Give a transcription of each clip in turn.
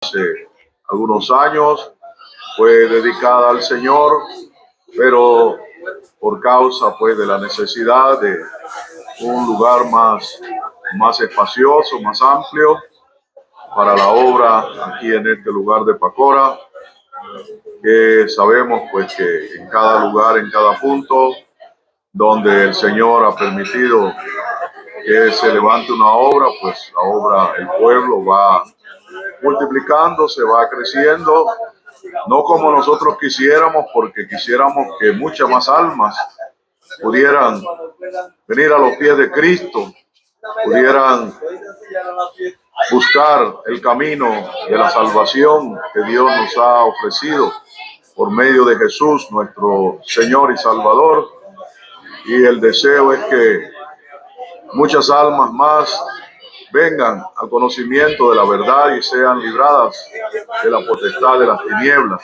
hace algunos años, fue dedicada al Señor, pero por causa pues de la necesidad de un lugar más espacioso, más amplio para la obra aquí en este lugar de Pacora, que sabemos pues que en cada lugar, en cada punto donde el Señor ha permitido que se levante una obra, pues la obra, el pueblo va multiplicándose, va creciendo, no como nosotros quisiéramos, porque quisiéramos que muchas más almas pudieran venir a los pies de Cristo, pudieran buscar el camino de la salvación que Dios nos ha ofrecido por medio de Jesús, nuestro Señor y Salvador. Y el deseo es que muchas almas más vengan al conocimiento de la verdad y sean libradas de la potestad de las tinieblas.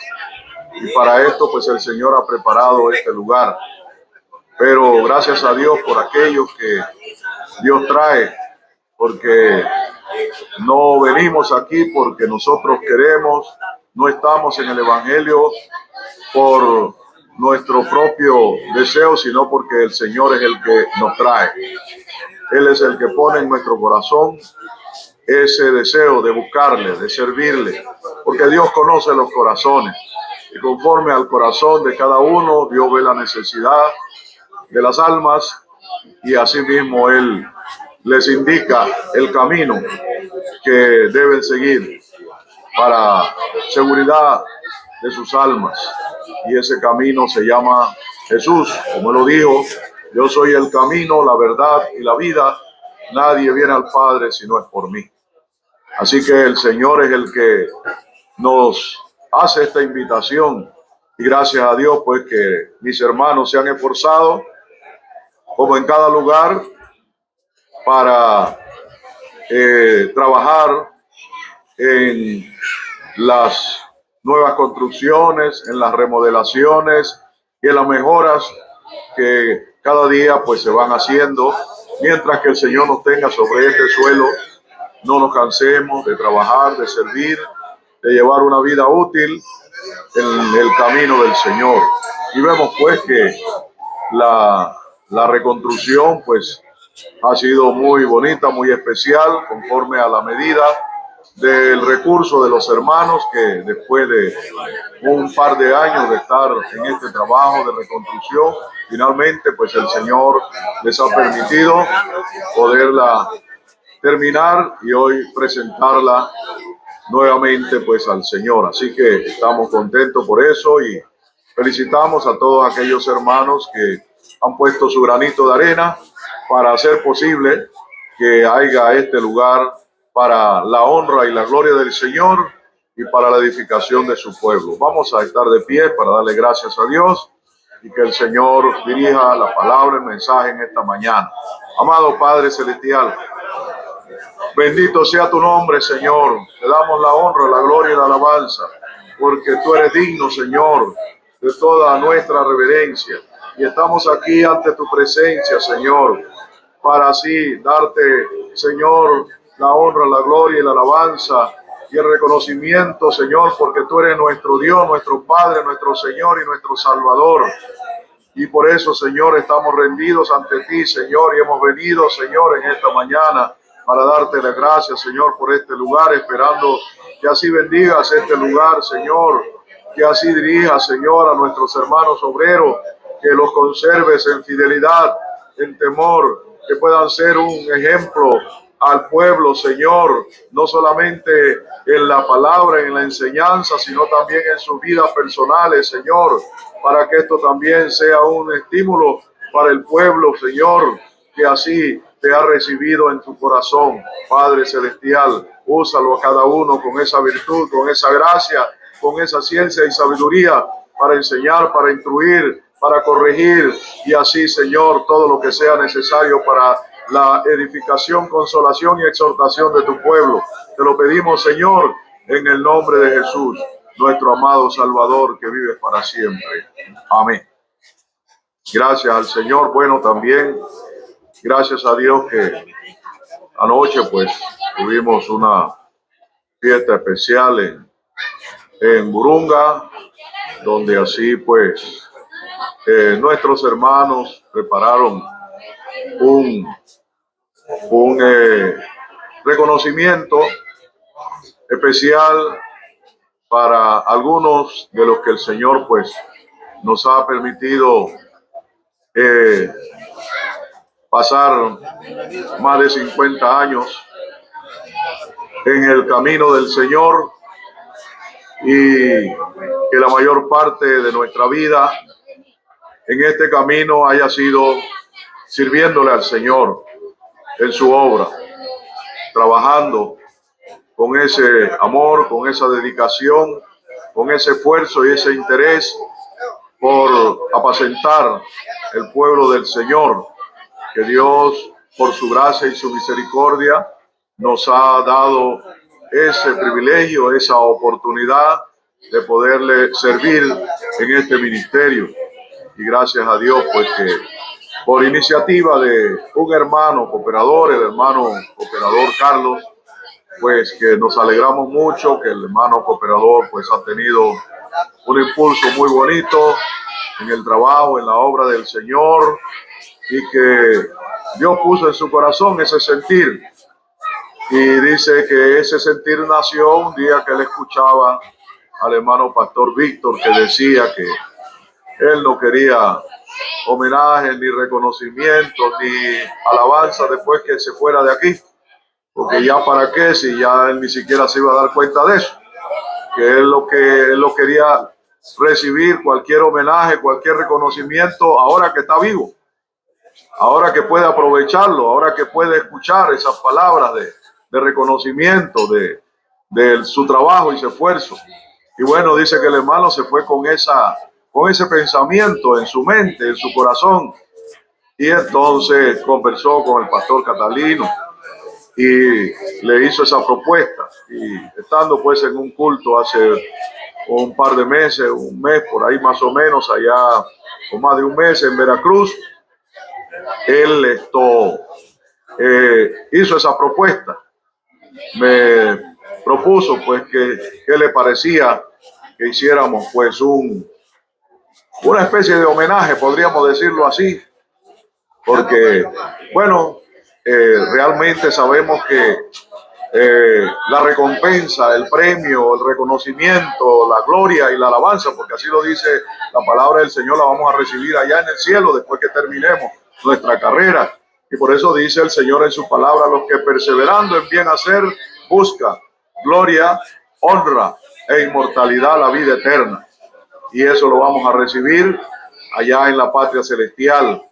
Y para esto pues el Señor ha preparado este lugar. Pero gracias a Dios por aquellos que Dios trae, porque no venimos aquí porque nosotros queremos, no estamos en el Evangelio por nuestro propio deseo, sino porque el Señor es el que nos trae. Él es el que pone en nuestro corazón ese deseo de buscarle, de servirle, porque Dios conoce los corazones y conforme al corazón de cada uno, Dios ve la necesidad de las almas y asimismo Él les indica el camino que deben seguir para seguridad de sus almas. Y ese camino se llama Jesús, como lo dijo: yo soy el camino, la verdad y la vida. Nadie viene al Padre si no es por mí. Así que el Señor es el que nos hace esta invitación. Y gracias a Dios, pues, que mis hermanos se han esforzado, como en cada lugar, para trabajar en las nuevas construcciones, en las remodelaciones y en las mejoras que cada día pues se van haciendo. Mientras que el Señor nos tenga sobre este suelo, no nos cansemos de trabajar, de servir, de llevar una vida útil en el camino del Señor. Y vemos pues que la reconstrucción pues ha sido muy bonita, muy especial, conforme a la medida del recurso de los hermanos que después de un par de años de estar en este trabajo de reconstrucción, finalmente pues el Señor les ha permitido poderla terminar y hoy presentarla nuevamente pues al Señor. Así que estamos contentos por eso y felicitamos a todos aquellos hermanos que han puesto su granito de arena para hacer posible que haya este lugar para la honra y la gloria del Señor y para la edificación de su pueblo. Vamos a estar de pie para darle gracias a Dios y que el Señor dirija la palabra, el mensaje en esta mañana. Amado Padre Celestial, bendito sea tu nombre, Señor. Te damos la honra, la gloria y la alabanza, porque tú eres digno, Señor, de toda nuestra reverencia. Y estamos aquí ante tu presencia, Señor, para así darte, Señor, la honra, la gloria y la alabanza y el reconocimiento, Señor, porque tú eres nuestro Dios, nuestro Padre, nuestro Señor y nuestro Salvador. Y por eso, Señor, estamos rendidos ante ti, Señor, y hemos venido, Señor, en esta mañana para darte las gracias, Señor, por este lugar, esperando que así bendigas este lugar, Señor, que así dirijas, Señor, a nuestros hermanos obreros, que los conserves en fidelidad, en temor, que puedan ser un ejemplo al pueblo, Señor, no solamente en la palabra, en la enseñanza, sino también en sus vidas personales, Señor, para que esto también sea un estímulo para el pueblo, Señor, que así te ha recibido en tu corazón. Padre Celestial, úsalo a cada uno con esa virtud, con esa gracia, con esa ciencia y sabiduría para enseñar, para instruir, para corregir y así, Señor, todo lo que sea necesario para la edificación, consolación y exhortación de tu pueblo. Te lo pedimos, Señor, en el nombre de Jesús, nuestro amado Salvador, que vive para siempre. Amén. Gracias al Señor. Bueno, también gracias a Dios que anoche pues tuvimos una fiesta especial en Burunga, donde así pues nuestros hermanos prepararon un reconocimiento especial para algunos de los que el Señor pues nos ha permitido pasar más de 50 años en el camino del Señor, y que la mayor parte de nuestra vida en este camino haya sido sirviéndole al Señor en su obra, trabajando con ese amor, con esa dedicación, con ese esfuerzo y ese interés por apacentar el pueblo del Señor, que Dios, por su gracia y su misericordia, nos ha dado ese privilegio, esa oportunidad de poderle servir en este ministerio. Y gracias a Dios, pues que por iniciativa de un hermano cooperador, el hermano cooperador Carlos, pues que nos alegramos mucho que el hermano cooperador pues ha tenido un impulso muy bonito en el trabajo, en la obra del Señor, y que Dios puso en su corazón ese sentir. Y dice que ese sentir nació un día que él escuchaba al hermano pastor Víctor, que decía que él no quería homenaje, ni reconocimiento, ni alabanza después que se fuera de aquí, porque ya para qué, si ya él ni siquiera se iba a dar cuenta de eso, que él lo quería recibir cualquier homenaje, cualquier reconocimiento ahora que está vivo, ahora que puede aprovecharlo, ahora que puede escuchar esas palabras de reconocimiento de su trabajo y su esfuerzo. Y bueno, dice que el hermano se fue con ese pensamiento en su mente, en su corazón, y entonces conversó con el pastor Catalino y le hizo esa propuesta. Y estando pues en un culto hace un par de meses, un mes por ahí más o menos, allá o más de un mes en Veracruz, él hizo esa propuesta. Me propuso pues que le parecía que hiciéramos pues una especie de homenaje, podríamos decirlo así, porque bueno, realmente sabemos que la recompensa, el premio, el reconocimiento, la gloria y la alabanza, porque así lo dice la palabra del Señor, la vamos a recibir allá en el cielo después que terminemos nuestra carrera. Y por eso dice el Señor en su palabra: los que perseverando en bien hacer buscan gloria, honra e inmortalidad, la vida eterna. Y eso lo vamos a recibir allá en la patria celestial,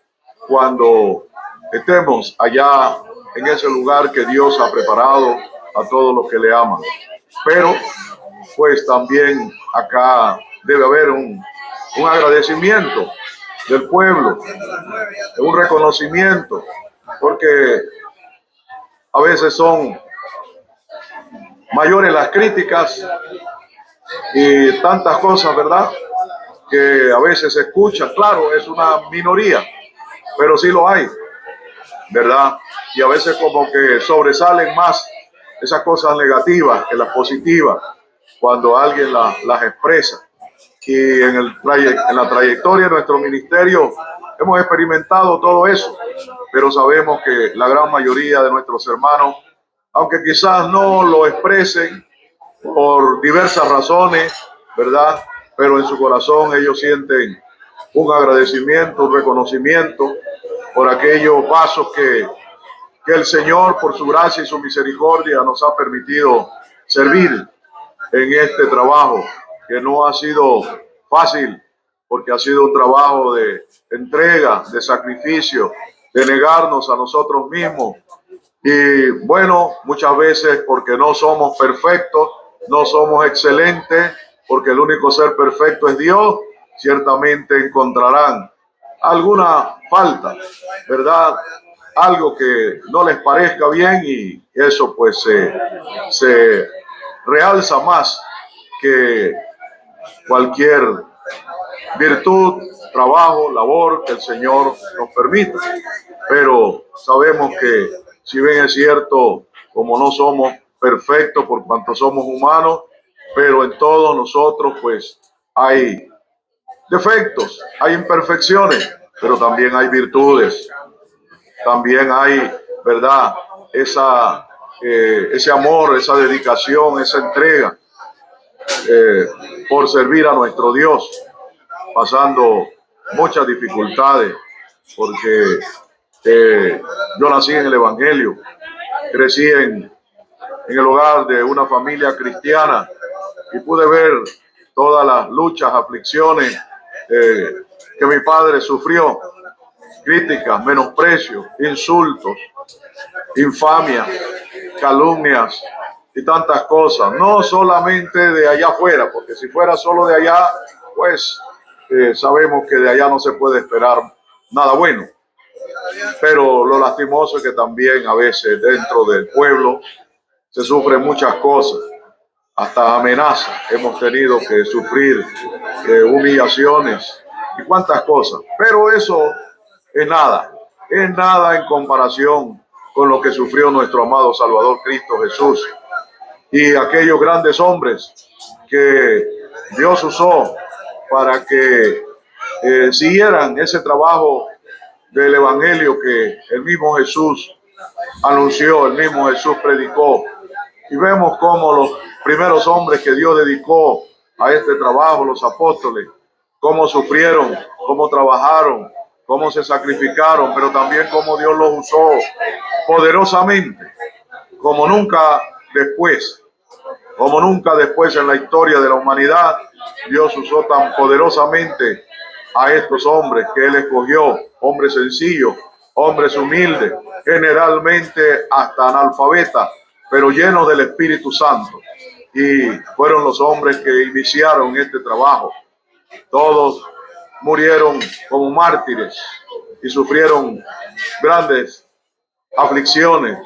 cuando estemos allá en ese lugar que Dios ha preparado a todos los que le aman. Pero pues también acá debe haber un agradecimiento del pueblo, un reconocimiento, porque a veces son mayores las críticas y tantas cosas, ¿verdad?, que a veces se escuchan. Claro, es una minoría, pero sí lo hay, ¿verdad? Y a veces como que sobresalen más esas cosas negativas que las positivas cuando alguien las expresa. Y en la trayectoria de nuestro ministerio hemos experimentado todo eso, pero sabemos que la gran mayoría de nuestros hermanos, aunque quizás no lo expresen por diversas razones, ¿verdad?, pero en su corazón ellos sienten un agradecimiento, un reconocimiento por aquellos pasos que el Señor, por su gracia y su misericordia, nos ha permitido servir en este trabajo, que no ha sido fácil, porque ha sido un trabajo de entrega, de sacrificio, de negarnos a nosotros mismos. Y bueno, muchas veces porque no somos perfectos, no somos excelentes, porque el único ser perfecto es Dios, ciertamente encontrarán alguna falta, ¿verdad?, algo que no les parezca bien, y eso pues se realza más que cualquier virtud, trabajo, labor que el Señor nos permita. Pero sabemos que si bien es cierto, como no somos perfecto por cuanto somos humanos, pero en todos nosotros pues hay defectos, hay imperfecciones, pero también hay virtudes, también hay, ¿verdad? Ese amor, esa dedicación, esa entrega por servir a nuestro Dios, pasando muchas dificultades, porque yo nací en el Evangelio, crecí en el hogar de una familia cristiana y pude ver todas las luchas, aflicciones que mi padre sufrió, críticas, menosprecios, insultos, infamias, calumnias y tantas cosas. No solamente de allá afuera, porque si fuera solo de allá, pues sabemos que de allá no se puede esperar nada bueno. Pero lo lastimoso es que también a veces dentro del pueblo se sufren muchas cosas, hasta amenazas. Hemos tenido que sufrir humillaciones y cuantas cosas. Pero eso es nada en comparación con lo que sufrió nuestro amado Salvador Cristo Jesús y aquellos grandes hombres que Dios usó para que siguieran ese trabajo del Evangelio que el mismo Jesús anunció, el mismo Jesús predicó. Y vemos cómo los primeros hombres que Dios dedicó a este trabajo, los apóstoles, cómo sufrieron, cómo trabajaron, cómo se sacrificaron, pero también cómo Dios los usó poderosamente, como nunca después, en la historia de la humanidad. Dios usó tan poderosamente a estos hombres que Él escogió, hombres sencillos, hombres humildes, generalmente hasta analfabetas, pero llenos del Espíritu Santo. Y fueron los hombres que iniciaron este trabajo. Todos murieron como mártires y sufrieron grandes aflicciones,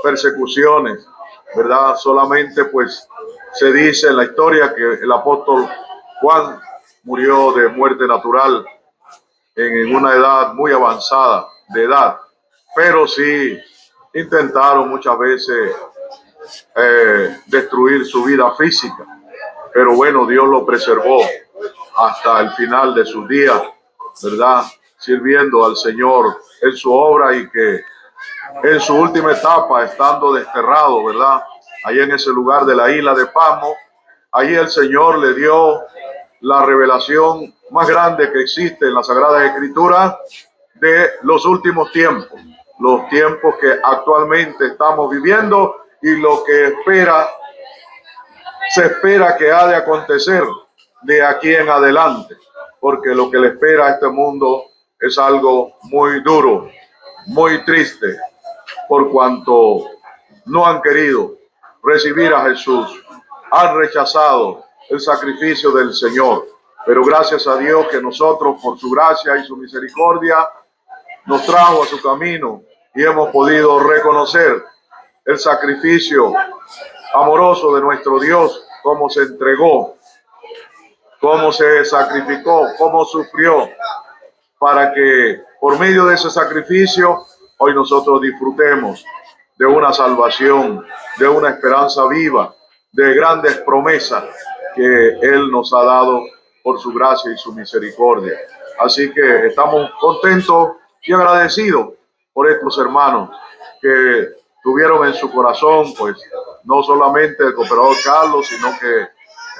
persecuciones, ¿verdad? Solamente pues se dice en la historia que el apóstol Juan murió de muerte natural en una edad muy avanzada de edad, pero sí intentaron muchas veces destruir su vida física, pero bueno, Dios lo preservó hasta el final de sus días, ¿verdad? Sirviendo al Señor en su obra y que en su última etapa, estando desterrado, ¿verdad? Allí en ese lugar de la isla de Pasmo, allí el Señor le dio la revelación más grande que existe en las Sagradas Escrituras de los últimos tiempos, los tiempos que actualmente estamos viviendo y lo que se espera que ha de acontecer de aquí en adelante, porque lo que le espera a este mundo es algo muy duro, muy triste, por cuanto no han querido recibir a Jesús, han rechazado el sacrificio del Señor. Pero gracias a Dios que nosotros, por su gracia y su misericordia, nos trajo a su camino y hemos podido reconocer el sacrificio amoroso de nuestro Dios, cómo se entregó, cómo se sacrificó, cómo sufrió, para que por medio de ese sacrificio hoy nosotros disfrutemos de una salvación, de una esperanza viva, de grandes promesas que Él nos ha dado por su gracia y su misericordia. Así que estamos contentos y agradecidos por estos hermanos que tuvieron en su corazón, pues, no solamente el cooperador Carlos, sino que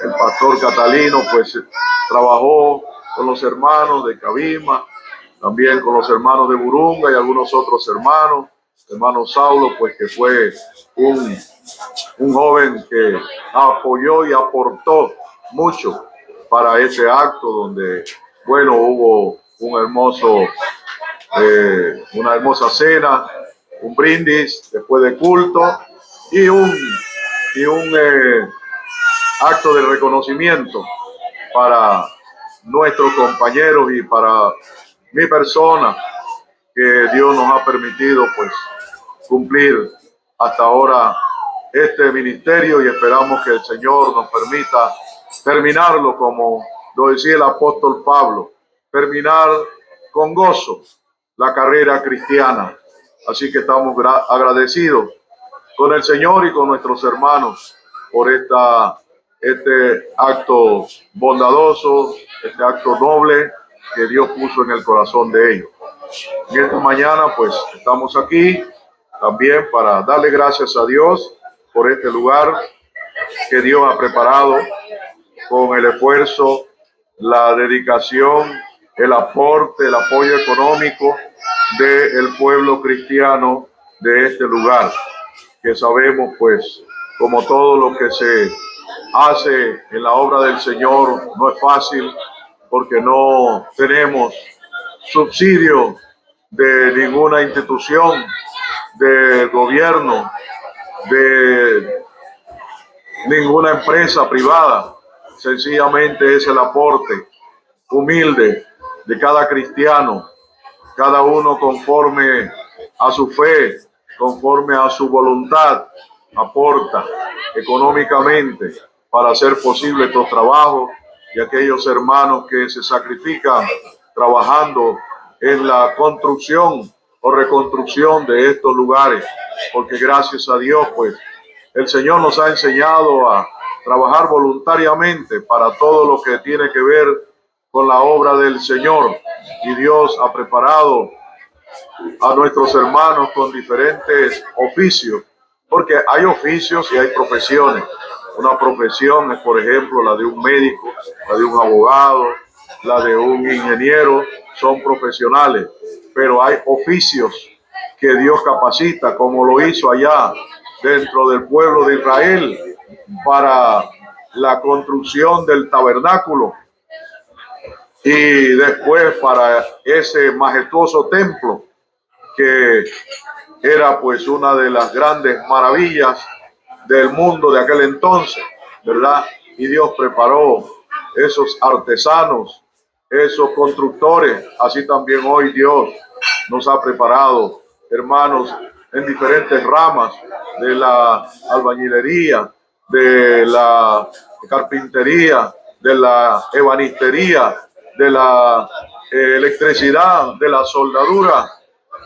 el pastor Catalino, pues, trabajó con los hermanos de Cabima, también con los hermanos de Burunga y algunos otros hermanos. Hermano Saulo, pues, que fue un joven que apoyó y aportó mucho para ese acto donde, bueno, hubo una hermosa cena, un brindis después de culto y un acto de reconocimiento para nuestros compañeros y para mi persona, que Dios nos ha permitido pues cumplir hasta ahora este ministerio, y esperamos que el Señor nos permita terminarlo como lo decía el apóstol Pablo, terminar con gozo la carrera cristiana. Así que estamos agradecidos con el Señor y con nuestros hermanos por este acto bondadoso, este acto noble que Dios puso en el corazón de ellos. En esta mañana pues estamos aquí también para darle gracias a Dios por este lugar que Dios ha preparado con el esfuerzo, la dedicación, el aporte, el apoyo económico del pueblo cristiano de este lugar, que sabemos pues como todo lo que se hace en la obra del Señor no es fácil, porque no tenemos subsidio de ninguna institución, de gobierno, de ninguna empresa privada. Sencillamente es el aporte humilde de cada cristiano, cada uno conforme a su fe, conforme a su voluntad, aporta económicamente para hacer posible estos trabajos, y aquellos hermanos que se sacrifican trabajando en la construcción o reconstrucción de estos lugares, porque gracias a Dios pues el Señor nos ha enseñado a trabajar voluntariamente para todo lo que tiene que ver con la obra del Señor, y Dios ha preparado a nuestros hermanos con diferentes oficios, porque hay oficios y hay profesiones. Una profesión es, por ejemplo, la de un médico, la de un abogado, la de un ingeniero, son profesionales, pero hay oficios que Dios capacita, como lo hizo allá dentro del pueblo de Israel para la construcción del tabernáculo, y después para ese majestuoso templo que era pues una de las grandes maravillas del mundo de aquel entonces, ¿verdad? Y Dios preparó esos artesanos, esos constructores. Así también hoy Dios nos ha preparado, hermanos, en diferentes ramas de la albañilería, de la carpintería, de la ebanistería, de la electricidad, de la soldadura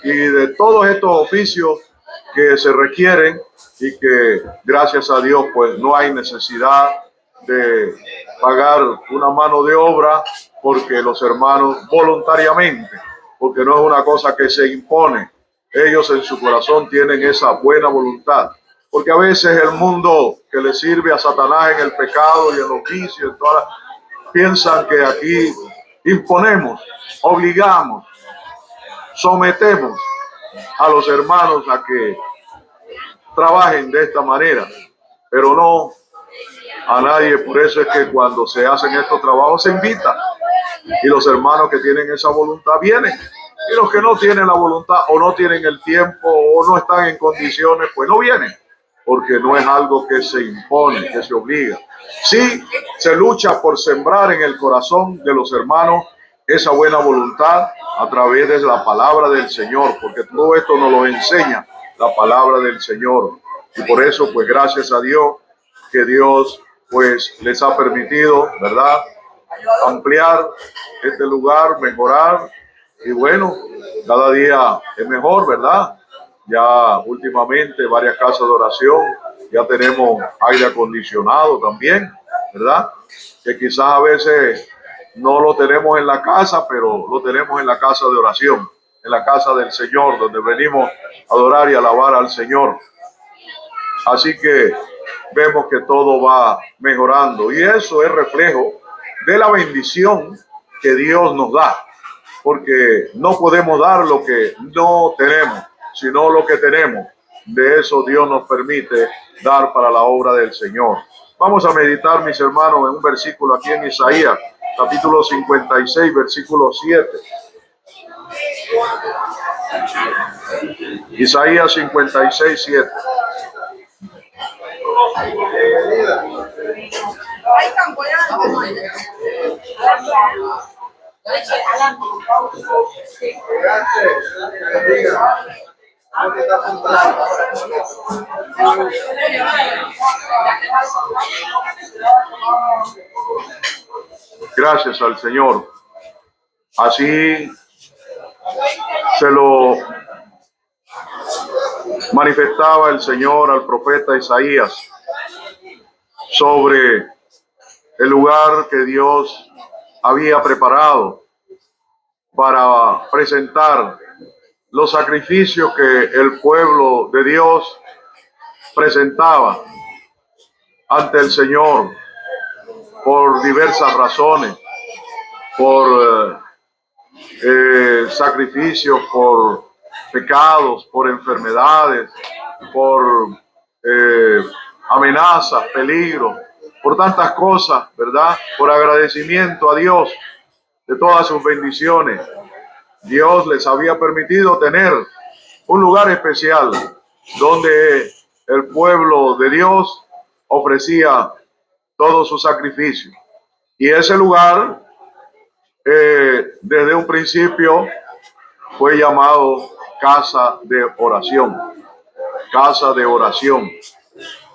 y de todos estos oficios que se requieren, y que gracias a Dios pues no hay necesidad de pagar una mano de obra, porque los hermanos voluntariamente, porque no es una cosa que se impone, ellos en su corazón tienen esa buena voluntad, porque a veces el mundo que le sirve a Satanás en el pecado y en los vicios, piensan que aquí imponemos, obligamos, sometemos a los hermanos a que trabajen de esta manera, pero no a nadie. Por eso es que cuando se hacen estos trabajos se invita, y los hermanos que tienen esa voluntad vienen, y los que no tienen la voluntad o no tienen el tiempo o no están en condiciones pues no vienen, porque no es algo que se impone, que se obliga. Sí, se lucha por sembrar en el corazón de los hermanos esa buena voluntad a través de la palabra del Señor, porque todo esto nos lo enseña la palabra del Señor. Y por eso, pues gracias a Dios, que Dios pues les ha permitido, ¿verdad?, ampliar este lugar, mejorar, y bueno, cada día es mejor, ¿verdad? Ya últimamente varias casas de oración, ya tenemos aire acondicionado también, ¿verdad? Que quizás a veces no lo tenemos en la casa, pero lo tenemos en la casa de oración, en la casa del Señor, donde venimos a adorar y alabar al Señor. Así que vemos que todo va mejorando, y eso es reflejo de la bendición que Dios nos da, porque no podemos dar lo que no tenemos, sino lo que tenemos. De eso Dios nos permite dar para la obra del Señor. Vamos a meditar, mis hermanos, en un versículo aquí en Isaías, capítulo 56, versículo 7. Isaías 56, 7. Gracias al Señor. Así se lo manifestaba el Señor al profeta Isaías sobre el lugar que Dios había preparado para presentar los sacrificios que el pueblo de Dios presentaba ante el Señor por diversas razones, por sacrificios, por pecados, por enfermedades, por amenazas, peligros, por tantas cosas, ¿verdad? Por agradecimiento a Dios de todas sus bendiciones. Dios les había permitido tener un lugar especial donde el pueblo de Dios ofrecía todos sus sacrificios. Y ese lugar, desde un principio, fue llamado casa de oración. Casa de oración.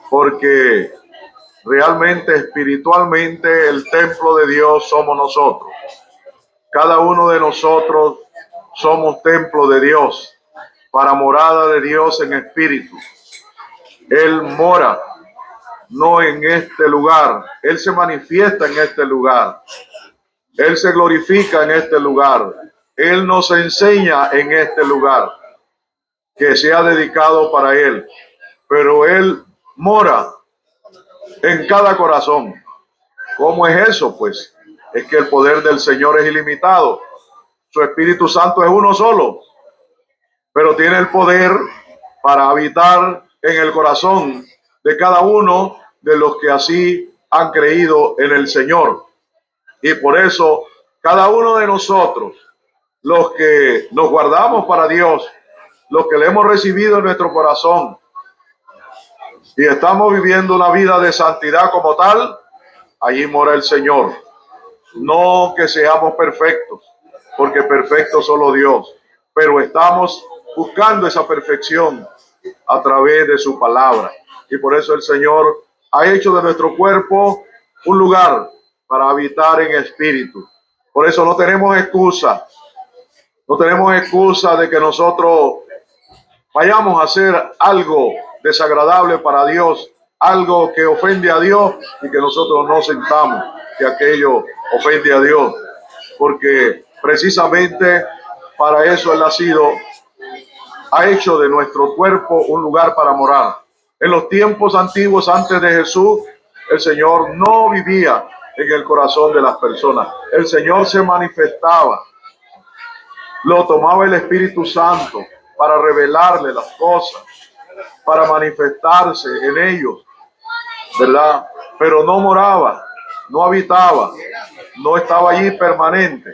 Porque realmente, espiritualmente, el templo de Dios somos nosotros. Cada uno de nosotros somos templo de Dios, para morada de Dios en espíritu. Él mora no en este lugar, Él se manifiesta en este lugar, Él se glorifica en este lugar, Él nos enseña en este lugar que se ha dedicado para Él, pero Él mora en cada corazón. ¿Cómo es eso? Pues es que el poder del Señor es ilimitado. Su Espíritu Santo es uno solo, pero tiene el poder para habitar en el corazón de cada uno de los que así han creído en el Señor. Y por eso, cada uno de nosotros, los que nos guardamos para Dios, los que le hemos recibido en nuestro corazón y estamos viviendo una vida de santidad como tal, allí mora el Señor. No que seamos perfectos, porque perfecto solo Dios, pero estamos buscando esa perfección a través de su palabra. Y por eso el Señor ha hecho de nuestro cuerpo un lugar para habitar en espíritu. Por eso no tenemos excusa. No tenemos excusa de que nosotros vayamos a hacer algo desagradable para Dios, algo que ofende a Dios y que nosotros no sintamos que aquello ofende a Dios. Porque precisamente para eso Él ha hecho de nuestro cuerpo un lugar para morar. En los tiempos antiguos, antes de Jesús, el Señor no vivía en el corazón de las personas. El Señor se manifestaba. Lo tomaba el Espíritu Santo para revelarle las cosas, para manifestarse en ellos, ¿verdad? Pero no moraba, no habitaba, no estaba allí permanente.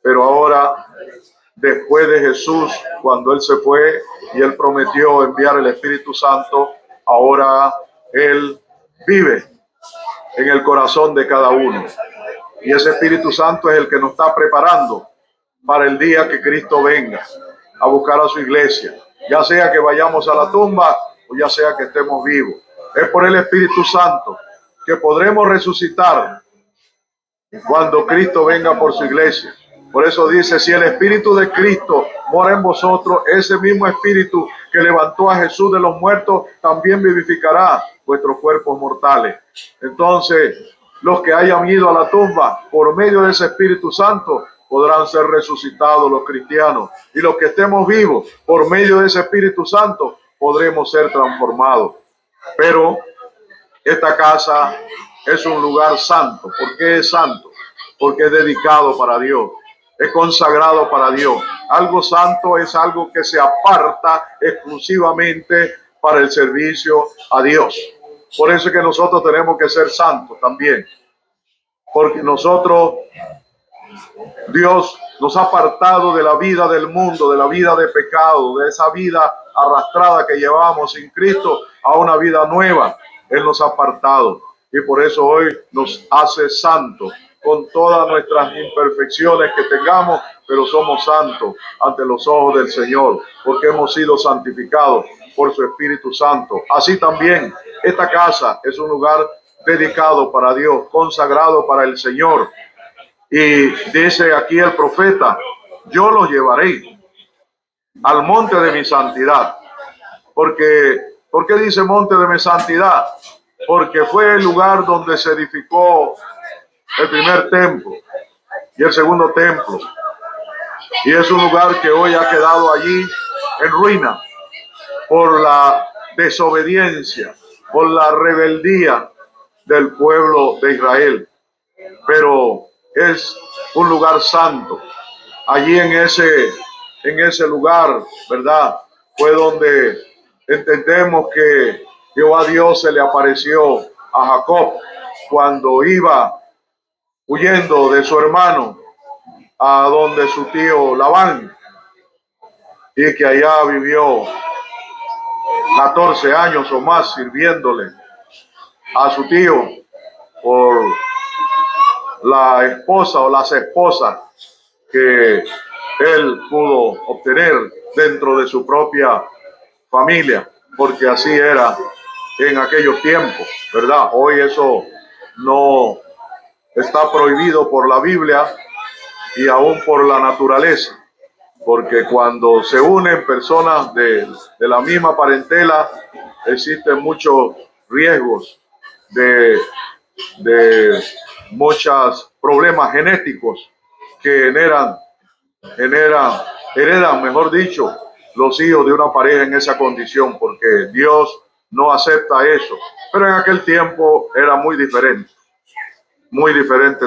Pero ahora, después de Jesús, cuando Él se fue y Él prometió enviar el Espíritu Santo, ahora Él vive en el corazón de cada uno. Y ese Espíritu Santo es el que nos está preparando para el día que Cristo venga a buscar a su iglesia, ya sea que vayamos a la tumba o ya sea que estemos vivos. Es por el Espíritu Santo que podremos resucitar cuando Cristo venga por su iglesia. Por eso dice, si el Espíritu de Cristo mora en vosotros, ese mismo Espíritu que levantó a Jesús de los muertos también vivificará vuestros cuerpos mortales. Entonces, los que hayan ido a la tumba por medio de ese Espíritu Santo podrán ser resucitados los cristianos. Y los que estemos vivos por medio de ese Espíritu Santo podremos ser transformados. Pero esta casa es un lugar santo. ¿Por qué es santo? Porque es dedicado para Dios. Es consagrado para Dios. Algo santo es algo que se aparta exclusivamente para el servicio a Dios. Por eso es que nosotros tenemos que ser santos también. Porque nosotros, Dios nos ha apartado de la vida del mundo, de la vida de pecado, de esa vida arrastrada que llevamos sin Cristo a una vida nueva. Él nos ha apartado y por eso hoy nos hace santos con todas nuestras imperfecciones que tengamos, pero somos santos ante los ojos del Señor porque hemos sido santificados por su Espíritu Santo. Así también esta casa es un lugar dedicado para Dios, consagrado para el Señor. Y dice aquí el profeta, yo los llevaré al monte de mi santidad. ¿Por qué dice monte de mi santidad? Porque fue el lugar donde se edificó el primer templo y el segundo templo. Y es un lugar que hoy ha quedado allí en ruina por la desobediencia, por la rebeldía del pueblo de Israel. Pero es un lugar santo. Allí en ese lugar, ¿verdad? Fue donde entendemos que Jehová Dios se le apareció a Jacob cuando iba huyendo de su hermano a donde su tío Labán, y que allá vivió 14 años o más sirviéndole a su tío por la esposa o las esposas que él pudo obtener dentro de su propia familia, porque así era en aquellos tiempos, ¿verdad? Hoy eso no está prohibido por la Biblia y aún por la naturaleza, porque cuando se unen personas de la misma parentela, existen muchos riesgos de muchos problemas genéticos que heredan, mejor dicho, los hijos de una pareja en esa condición, porque Dios no acepta eso. Pero en aquel tiempo era muy diferente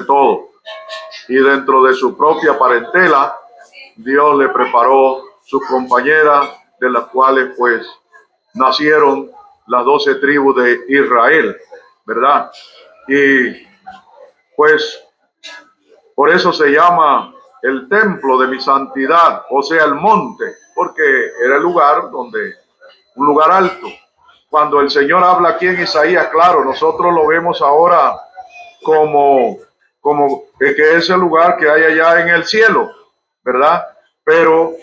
todo. Y dentro de su propia parentela, Dios le preparó sus compañeras, de las cuales pues nacieron las 12 tribus de Israel, ¿verdad? Y pues por eso se llama el templo de mi santidad, o sea, el monte, porque era el lugar un lugar alto. Cuando el Señor habla aquí en Isaías, claro, nosotros lo vemos ahora como que es el lugar que hay allá en el cielo, ¿verdad? Pero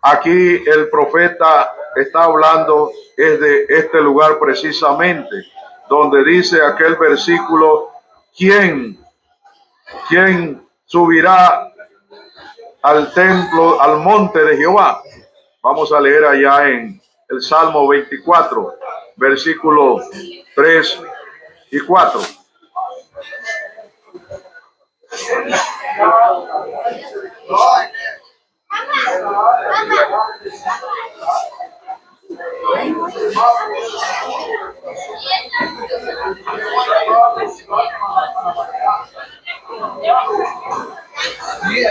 aquí el profeta está hablando es de este lugar precisamente, donde dice aquel versículo, ¿quién subirá al templo, al monte de Jehová? Vamos a leer allá en el Salmo 24, versículos 3 y 4.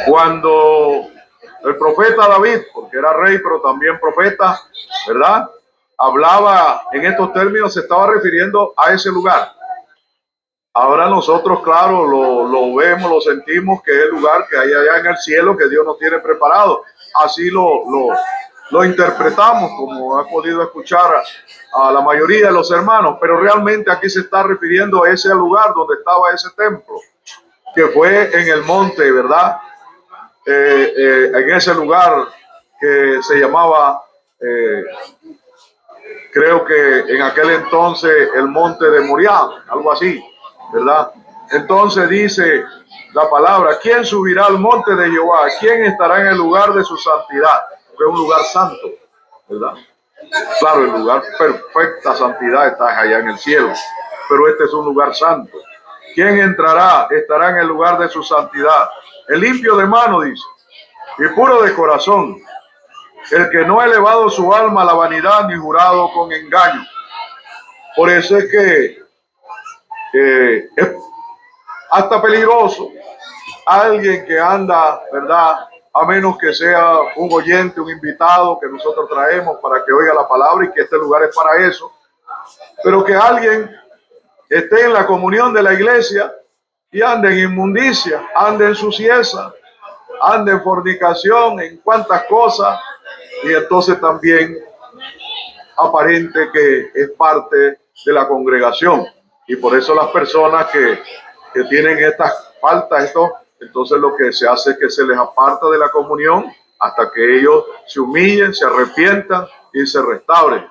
Cuando el profeta David, porque era rey pero también profeta, ¿verdad?, hablaba en estos términos, se estaba refiriendo a ese lugar. Ahora nosotros, claro, lo vemos, lo sentimos, que es el lugar que hay allá en el cielo que Dios nos tiene preparado. Así lo interpretamos, como ha podido escuchar a la mayoría de los hermanos, pero realmente aquí se está refiriendo a ese lugar donde estaba ese templo, que fue en el monte, ¿verdad? En ese lugar que se llamaba, creo que en aquel entonces, el monte de Moriah, algo así, ¿verdad? Entonces dice la palabra, ¿quién subirá al monte de Jehová? ¿Quién estará en el lugar de su santidad? Fue un lugar santo, ¿verdad? Claro, el lugar perfecta santidad está allá en el cielo, pero este es un lugar santo. ¿Quién entrará? Estará en el lugar de su santidad. El limpio de mano, dice, y puro de corazón, el que no ha elevado su alma a la vanidad ni jurado con engaño. Por eso es que es hasta peligroso alguien que anda, ¿verdad?, a menos que sea un oyente, un invitado que nosotros traemos para que oiga la palabra, y que este lugar es para eso, pero que alguien esté en la comunión de la iglesia y ande en inmundicia, ande en suciedad, ande en fornicación, en cuantas cosas, y entonces también aparente que es parte de la congregación. Y por eso las personas que tienen estas faltas, entonces lo que se hace es que se les aparta de la comunión hasta que ellos se humillen, se arrepientan y se restauren.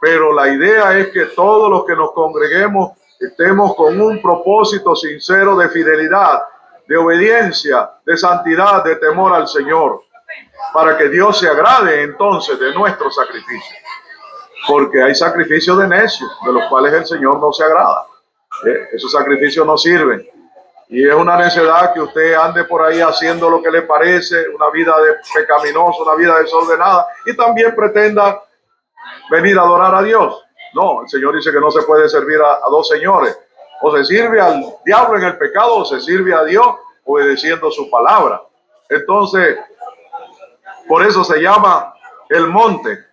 Pero la idea es que todos los que nos congreguemos estemos con un propósito sincero de fidelidad, de obediencia, de santidad, de temor al Señor, para que Dios se agrade entonces de nuestro sacrificio. porque hay sacrificios de necios, de los cuales el Señor no se agrada. Esos sacrificios no sirven. Y es una necedad que usted ande por ahí haciendo lo que le parece, una vida pecaminosa, una vida desordenada, y también pretenda venir a adorar a Dios. No, el Señor dice que no se puede servir a dos señores. O se sirve al diablo en el pecado, o se sirve a Dios obedeciendo su palabra. Entonces, por eso se llama el monte.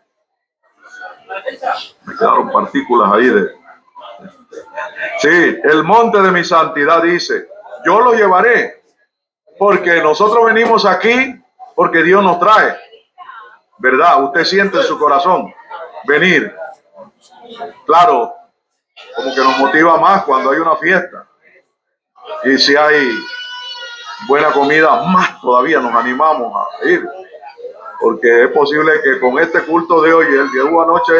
Me quedaron partículas ahí Sí, el monte de mi santidad dice, yo lo llevaré, porque nosotros venimos aquí, porque Dios nos trae. ¿Verdad? Usted siente en su corazón venir. Claro, como que nos motiva más cuando hay una fiesta. Y si hay buena comida, más todavía nos animamos a ir. Porque es posible que con este culto de hoy, el que hubo anoche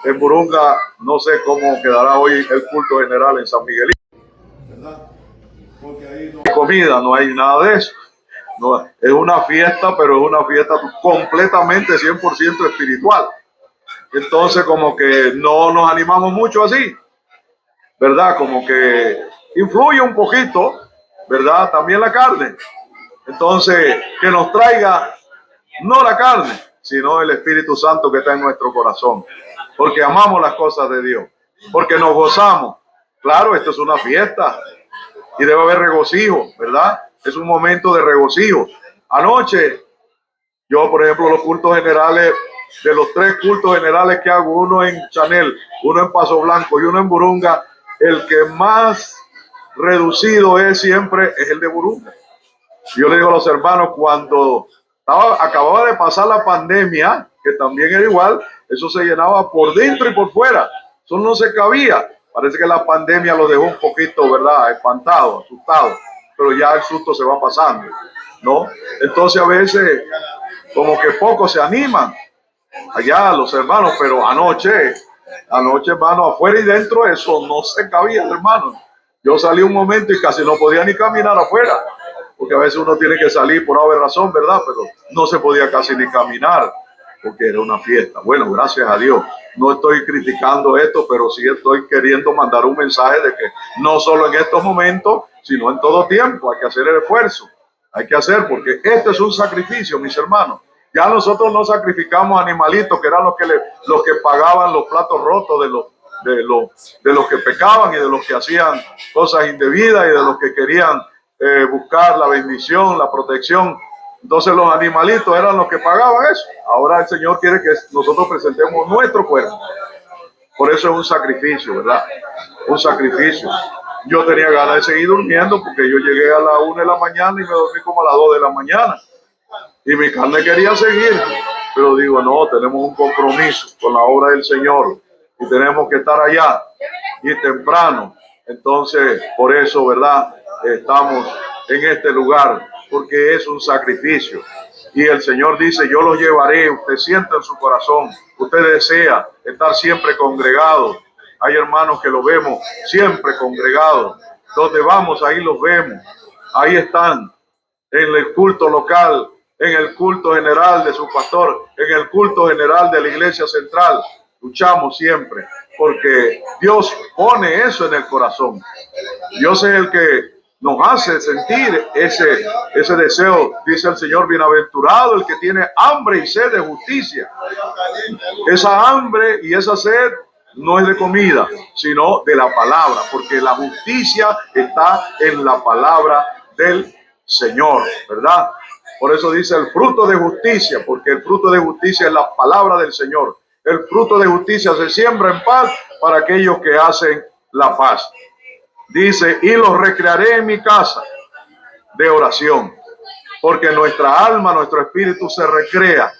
en Burunga, no sé cómo quedará hoy el culto general en San Miguelito, ¿verdad? Porque ahí no hay comida, no hay nada de eso. No, es una fiesta, pero es una fiesta completamente 100% espiritual. Entonces como que no nos animamos mucho así, ¿verdad? Como que influye un poquito, ¿verdad? También la carne. Entonces, que nos traiga no la carne, sino el Espíritu Santo que está en nuestro corazón, porque amamos las cosas de Dios, porque nos gozamos. Claro, esto es una fiesta y debe haber regocijo, ¿verdad? Es un momento de regocijo. Anoche, yo, por ejemplo, los cultos generales, de los 3 cultos generales que hago, uno en Chanel, uno en Paso Blanco y uno en Burunga, el que más reducido es siempre es el de Burunga. Yo le digo a los hermanos, cuando acababa de pasar la pandemia, que también era igual, eso se llenaba por dentro y por fuera, eso no se cabía. Parece que la pandemia lo dejó un poquito, ¿verdad?, espantado, asustado, pero ya el susto se va pasando, ¿no? Entonces a veces como que pocos se animan allá los hermanos, pero anoche, hermano, afuera y dentro, eso no se cabía, hermano. Yo salí un momento y casi no podía ni caminar afuera, porque a veces uno tiene que salir por haber razón, ¿verdad? Pero no se podía casi ni caminar, porque era una fiesta. Bueno, gracias a Dios. No estoy criticando esto, pero sí estoy queriendo mandar un mensaje de que no solo en estos momentos, sino en todo tiempo hay que hacer el esfuerzo. Hay que hacer, porque este es un sacrificio, mis hermanos. Ya nosotros no sacrificamos animalitos, que eran los que pagaban los platos rotos de los que pecaban y de los que hacían cosas indebidas y de los que querían buscar la bendición, la protección. Entonces los animalitos eran los que pagaban eso. Ahora el Señor quiere que nosotros presentemos nuestro cuerpo. Por eso es un sacrificio, ¿verdad? Un sacrificio. Yo tenía ganas de seguir durmiendo porque yo llegué a las 1 de la mañana y me dormí como a las 2 de la mañana. Y mi carne quería seguir, pero digo, no, tenemos un compromiso con la obra del Señor y tenemos que estar allá y temprano. Entonces, por eso, ¿verdad? Estamos en este lugar, porque es un sacrificio. Y el Señor dice, yo los llevaré. Usted sienta en su corazón, usted desea estar siempre congregado. Hay hermanos que lo vemos siempre congregados. Donde vamos, ahí los vemos. Ahí están, en el culto local, en el culto general de su pastor, en el culto general de la iglesia central. Luchamos siempre, porque Dios pone eso en el corazón. Dios es el que nos hace sentir ese deseo. Dice el Señor, bienaventurado el que tiene hambre y sed de justicia. Esa hambre y esa sed no es de comida, sino de la palabra, porque la justicia está en la palabra del Señor, ¿verdad? Por eso dice el fruto de justicia, porque el fruto de justicia es la palabra del Señor. El fruto de justicia se siembra en paz para aquellos que hacen la paz. Dice, y los recrearé en mi casa de oración, porque nuestra alma, nuestro espíritu se recrea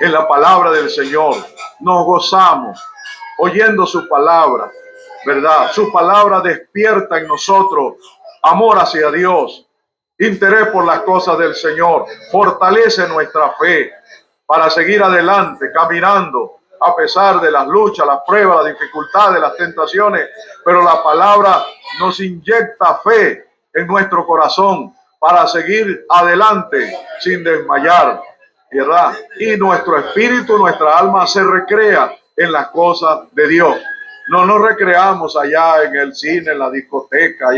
en la palabra del Señor. Nos gozamos oyendo su palabra, ¿verdad? Su palabra despierta en nosotros amor hacia Dios, interés por las cosas del Señor, fortalece nuestra fe para seguir adelante, caminando a pesar de las luchas, las pruebas, las dificultades, las tentaciones, pero la palabra nos inyecta fe en nuestro corazón para seguir adelante sin desmayar, ¿verdad? Y nuestro espíritu, nuestra alma se recrea en las cosas de Dios. No nos recreamos allá en el cine, en la discoteca,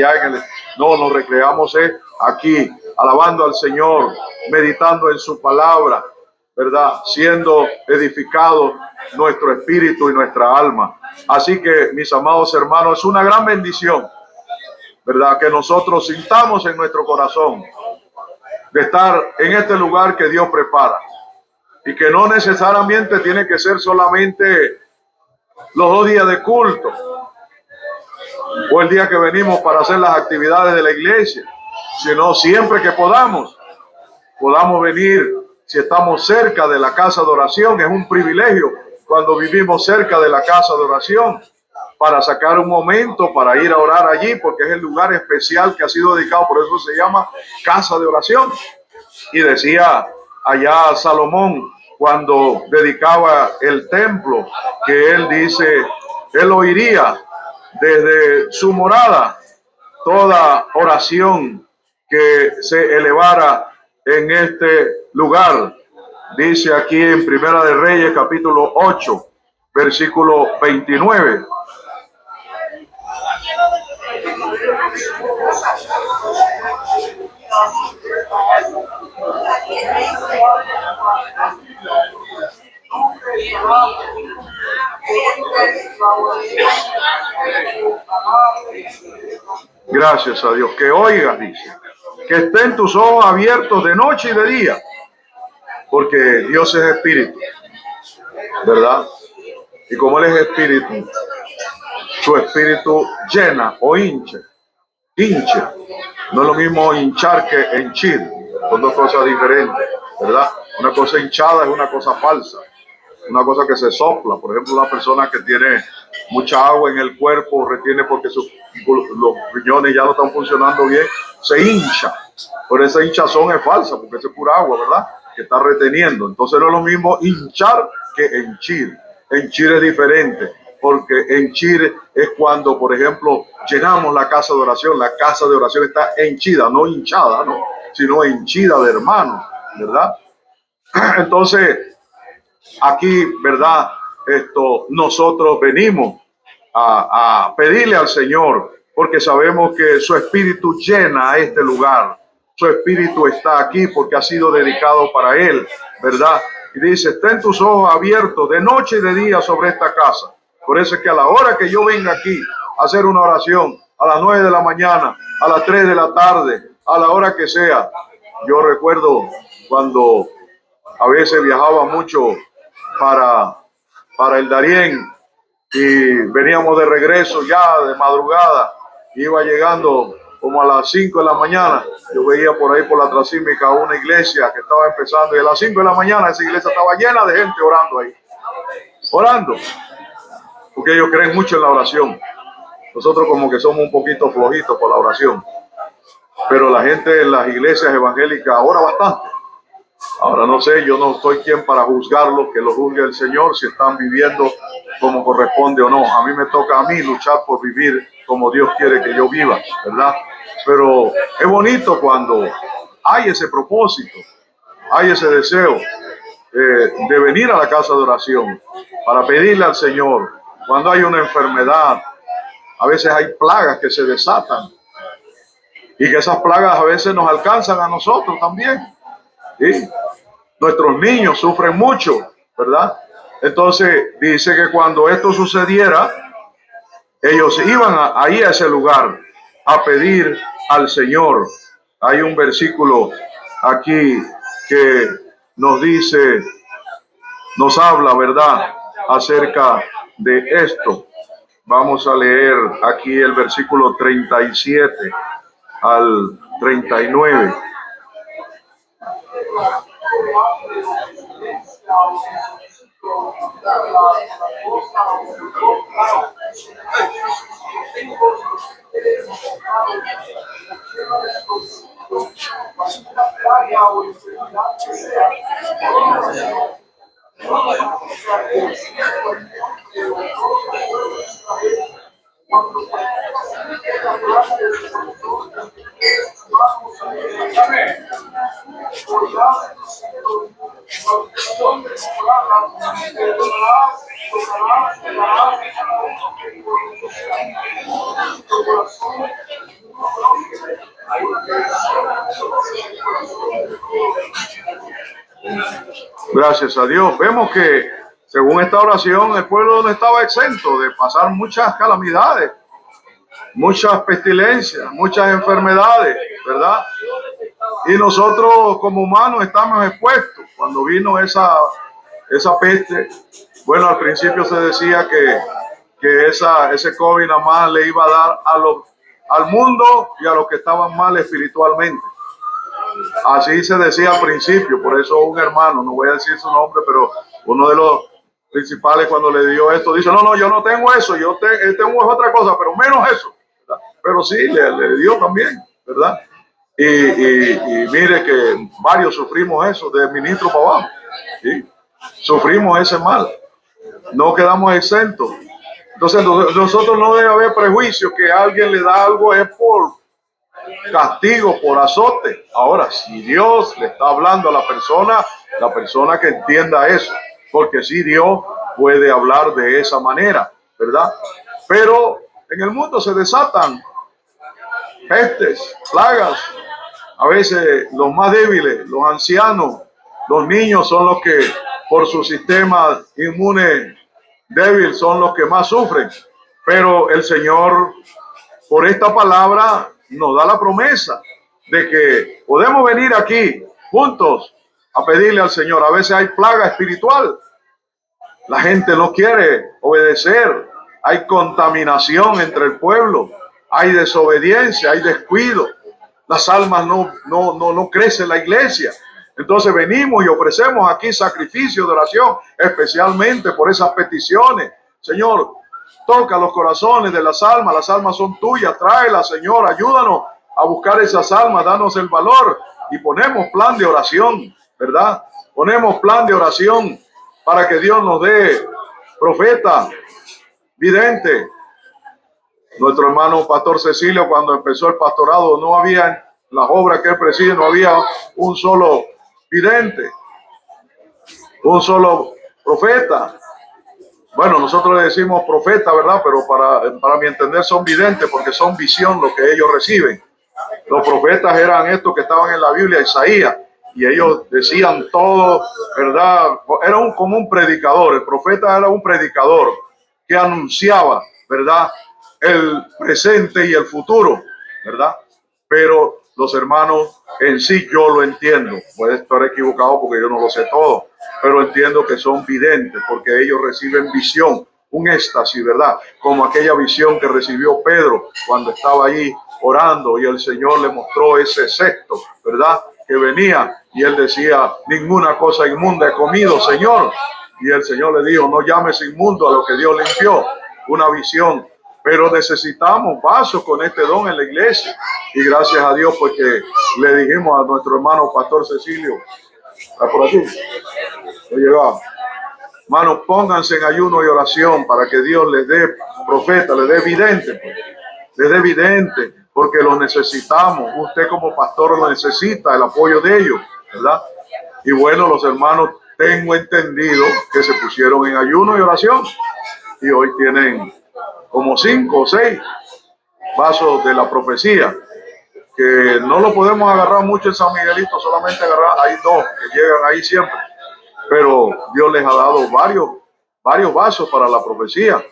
no, nos recreamos aquí, alabando al Señor, meditando en su palabra, ¿verdad? Siendo edificado nuestro espíritu y nuestra alma. Así que, mis amados hermanos, es una gran bendición, ¿verdad? Que nosotros sintamos en nuestro corazón de estar en este lugar que Dios prepara. Y que no necesariamente tiene que ser solamente los 2 días de culto o el día que venimos para hacer las actividades de la iglesia, sino siempre que podamos venir. Si estamos cerca de la casa de oración, es un privilegio cuando vivimos cerca de la casa de oración, para sacar un momento para ir a orar allí, porque es el lugar especial que ha sido dedicado, por eso se llama casa de oración. Y decía allá Salomón, cuando dedicaba el templo, que él dice, él oiría desde su morada toda oración que se elevara en este lugar. Dice aquí en Primera de Reyes, capítulo 8, versículo 29. Gracias a Dios. Que oigas, dice, que estén tus ojos abiertos de noche y de día, porque Dios es espíritu, ¿verdad? Y como Él es espíritu, su espíritu llena o hincha. No es lo mismo hinchar que henchir, son dos cosas diferentes, ¿verdad? Una cosa hinchada es una cosa falsa, una cosa que se sopla. Por ejemplo, una persona que tiene mucha agua en el cuerpo, retiene porque los riñones ya no están funcionando bien, se hincha. Pero esa hinchazón es falsa, porque es pura agua, ¿verdad? Que está reteniendo. Entonces no es lo mismo hinchar que henchir. Henchir es diferente, porque henchir es cuando, por ejemplo, llenamos la casa de oración. La casa de oración está henchida, no hinchada, ¿no? Sino henchida de hermanos, ¿verdad? Entonces, aquí, ¿verdad? Nosotros venimos a pedirle al Señor, porque sabemos que su espíritu llena a este lugar. Su espíritu está aquí porque ha sido dedicado para Él, ¿verdad? Y dice, estén tus ojos abiertos de noche y de día sobre esta casa. Por eso es que a la hora que yo venga aquí a hacer una oración, a las 9 de la mañana, a las 3 de la tarde, a la hora que sea, yo recuerdo cuando a veces viajaba mucho para el Darién y veníamos de regreso ya de madrugada, iba llegando como a las 5 de la mañana, yo veía por ahí por la Trasímica una iglesia que estaba empezando, y a las 5 de la mañana esa iglesia estaba llena de gente orando ahí, porque ellos creen mucho en la oración. Nosotros como que somos un poquito flojitos por la oración, pero la gente en las iglesias evangélicas ora bastante. Ahora no sé, yo no soy quien para juzgarlo, que lo juzgue el Señor si están viviendo como corresponde o no. A mí me toca a mí luchar por vivir como Dios quiere que yo viva, ¿verdad? Pero es bonito cuando hay ese propósito, hay ese deseo de venir a la casa de oración para pedirle al Señor. Cuando hay una enfermedad, a veces hay plagas que se desatan y que esas plagas a veces nos alcanzan a nosotros también. ¿Sí? Nuestros niños sufren mucho, ¿verdad? Entonces dice que cuando esto sucediera, ellos iban ahí a ese lugar a pedir al Señor. Hay un versículo aquí que nos dice, nos habla, ¿verdad?, acerca de esto. Vamos a leer aquí el versículo 37 al 39. Gracias a Dios. Vemos que según esta oración el pueblo no estaba exento de pasar muchas calamidades, muchas pestilencias, muchas enfermedades, ¿verdad? Y nosotros como humanos estamos expuestos. Cuando vino esa peste, bueno, al principio se decía que ese COVID nada más le iba a dar al mundo y a los que estaban mal espiritualmente. Así se decía al principio. Por eso un hermano, no voy a decir su nombre, pero uno de los principales cuando le dio esto, dice, no, yo no tengo eso, yo tengo otra cosa, pero menos eso, ¿verdad? Pero sí, le dio también, ¿verdad? Y mire que varios sufrimos eso, de ministro para abajo, ¿sí? Sufrimos ese mal, no quedamos exentos. Entonces nosotros no debe haber prejuicio que alguien le da algo es por castigo, por azote. Ahora, si Dios le está hablando a la persona que entienda eso, porque si Dios puede hablar de esa manera, ¿verdad? Pero en el mundo se desatan pestes, plagas. A veces los más débiles, los ancianos, los niños son los que por su sistema inmune débil son los que más sufren. Pero el Señor, por esta palabra, nos da la promesa de que podemos venir aquí juntos a pedirle al Señor. A veces hay plaga espiritual. La gente no quiere obedecer. Hay contaminación entre el pueblo. Hay desobediencia, hay descuido. Las almas no crecen en la iglesia. Entonces venimos y ofrecemos aquí sacrificio de oración, especialmente por esas peticiones. Señor, toca los corazones de las almas son tuyas, tráelas, Señor, ayúdanos a buscar esas almas, danos el valor y ponemos plan de oración, ¿verdad? Ponemos plan de oración para que Dios nos dé profeta, vidente. Nuestro hermano Pastor Cecilio, cuando empezó el pastorado, no había, las obras que él preside, no había un solo vidente, un solo profeta. Bueno, nosotros le decimos profeta, ¿verdad? Pero para mi entender son videntes porque son visión lo que ellos reciben. Los profetas eran estos que estaban en la Biblia, Isaías, y ellos decían todo, ¿verdad? Era como un predicador. El profeta era un predicador que anunciaba, ¿verdad? El presente y el futuro, ¿verdad? Pero los hermanos en sí yo lo entiendo. Puede estar equivocado porque yo no lo sé todo, pero entiendo que son videntes porque ellos reciben visión, un éxtasis, ¿verdad? Como aquella visión que recibió Pedro cuando estaba allí orando y el Señor le mostró ese cesto, ¿verdad? Que venía y él decía, ninguna cosa inmunda he comido, Señor. Y el Señor le dijo, no llames inmundo a lo que Dios limpió. Una visión. Pero necesitamos vasos con este don en la iglesia. Y gracias a Dios porque le dijimos a nuestro hermano Pastor Cecilio, ¿está por aquí? No llegaba. Hermanos, pónganse en ayuno y oración para que Dios les dé profeta, les dé vidente. Les dé vidente, porque lo necesitamos. Usted como pastor lo necesita, el apoyo de ellos, ¿verdad? Y bueno, los hermanos, tengo entendido que se pusieron en ayuno y oración. Y hoy tienen como 5 o 6 vasos de la profecía, que no lo podemos agarrar mucho en San Miguelito, solamente agarrar, hay 2 que llegan ahí siempre, pero Dios les ha dado varios vasos para la profecía.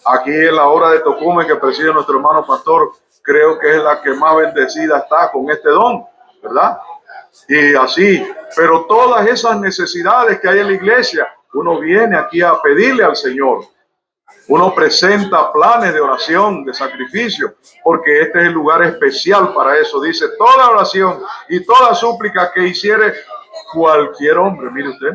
Aquí en la obra de Tocumen que preside nuestro hermano pastor, creo que es la que más bendecida está con este don, ¿verdad? Y así, pero todas esas necesidades que hay en la iglesia, uno viene aquí a pedirle al Señor. Uno presenta planes de oración, de sacrificio, porque este es el lugar especial para eso. Dice, toda oración y toda súplica que hiciere cualquier hombre, mire usted,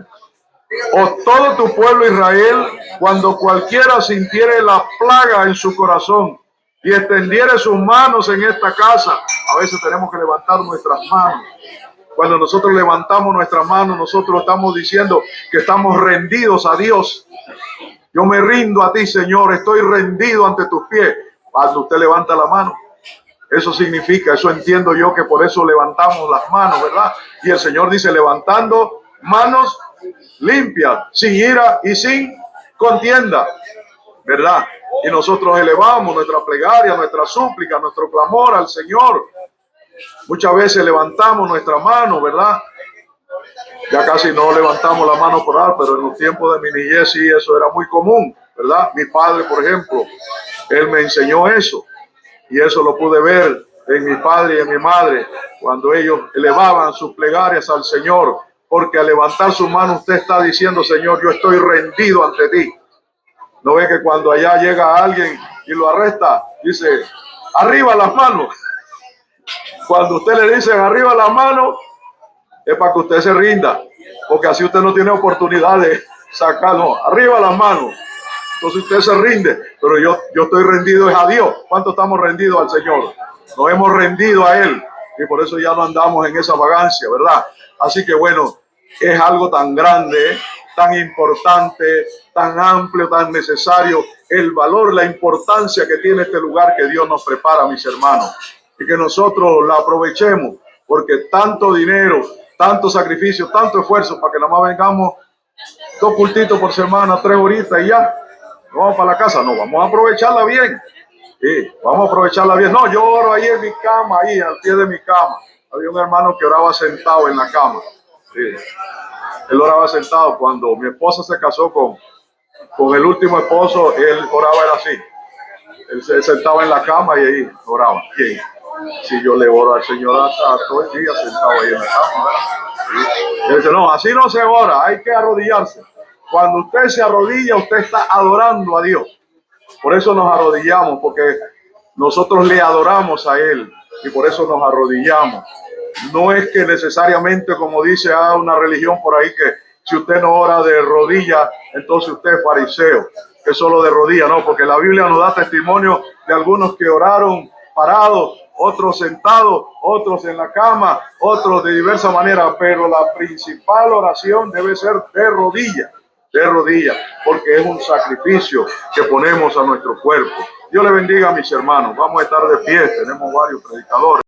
o todo tu pueblo Israel, cuando cualquiera sintiere la plaga en su corazón y extendiere sus manos en esta casa. A veces tenemos que levantar nuestras manos. Cuando nosotros levantamos nuestras manos, nosotros estamos diciendo que estamos rendidos a Dios. Yo me rindo a ti, Señor, estoy rendido ante tus pies. Cuando usted levanta la mano, eso significa, eso entiendo yo, que por eso levantamos las manos, ¿verdad? Y el Señor dice, levantando manos limpias, sin ira y sin contienda, ¿verdad? Y nosotros elevamos nuestra plegaria, nuestra súplica, nuestro clamor al Señor. Muchas veces levantamos nuestra mano, ¿verdad? Ya casi no levantamos la mano por orar, pero en los tiempos de mi niñez sí, eso era muy común, ¿verdad? Mi padre, por ejemplo, él me enseñó eso. Y eso lo pude ver en mi padre y en mi madre, cuando ellos elevaban sus plegarias al Señor. Porque al levantar su mano usted está diciendo, Señor, yo estoy rendido ante ti. ¿No ve que cuando allá llega alguien y lo arresta, dice, arriba las manos? Cuando usted le dice arriba las manos, es para que usted se rinda, porque así usted no tiene oportunidad de sacarlo. Arriba las manos. Entonces usted se rinde, pero yo estoy rendido es a Dios. ¿Cuánto estamos rendidos al Señor? Nos hemos rendido a Él y por eso ya no andamos en esa vagancia, ¿verdad? Así que bueno, es algo tan grande, tan importante, tan amplio, tan necesario, el valor, la importancia que tiene este lugar que Dios nos prepara, mis hermanos, y que nosotros la aprovechemos, porque tanto dinero, tanto sacrificio, tanto esfuerzo para que nada más vengamos 2 cultitos por semana, 3 horitas y ya. No vamos para la casa, no, vamos a aprovecharla bien. Sí, vamos a aprovecharla bien. No, yo oro ahí en mi cama, ahí al pie de mi cama. Había un hermano que oraba sentado en la cama. Sí. Él oraba sentado. Cuando mi esposa se casó con el último esposo, él oraba era así. Él se sentaba en la cama y ahí oraba. ¿Quién? Si yo le oro al Señor hasta todo el día sentado ahí en la cama, ¿verdad? Sí. Él dice, no, así no se ora, hay que arrodillarse. Cuando usted se arrodilla, usted está adorando a Dios. Por eso nos arrodillamos, porque nosotros le adoramos a Él y por eso nos arrodillamos. No es que necesariamente, como dice una religión por ahí, que si usted no ora de rodillas, entonces usted es fariseo, que solo de rodillas, no, porque la Biblia nos da testimonio de algunos que oraron parados, otros sentados, otros en la cama, otros de diversas maneras, pero la principal oración debe ser de rodillas, porque es un sacrificio que ponemos a nuestro cuerpo. Dios le bendiga a mis hermanos. Vamos a estar de pie, tenemos varios predicadores.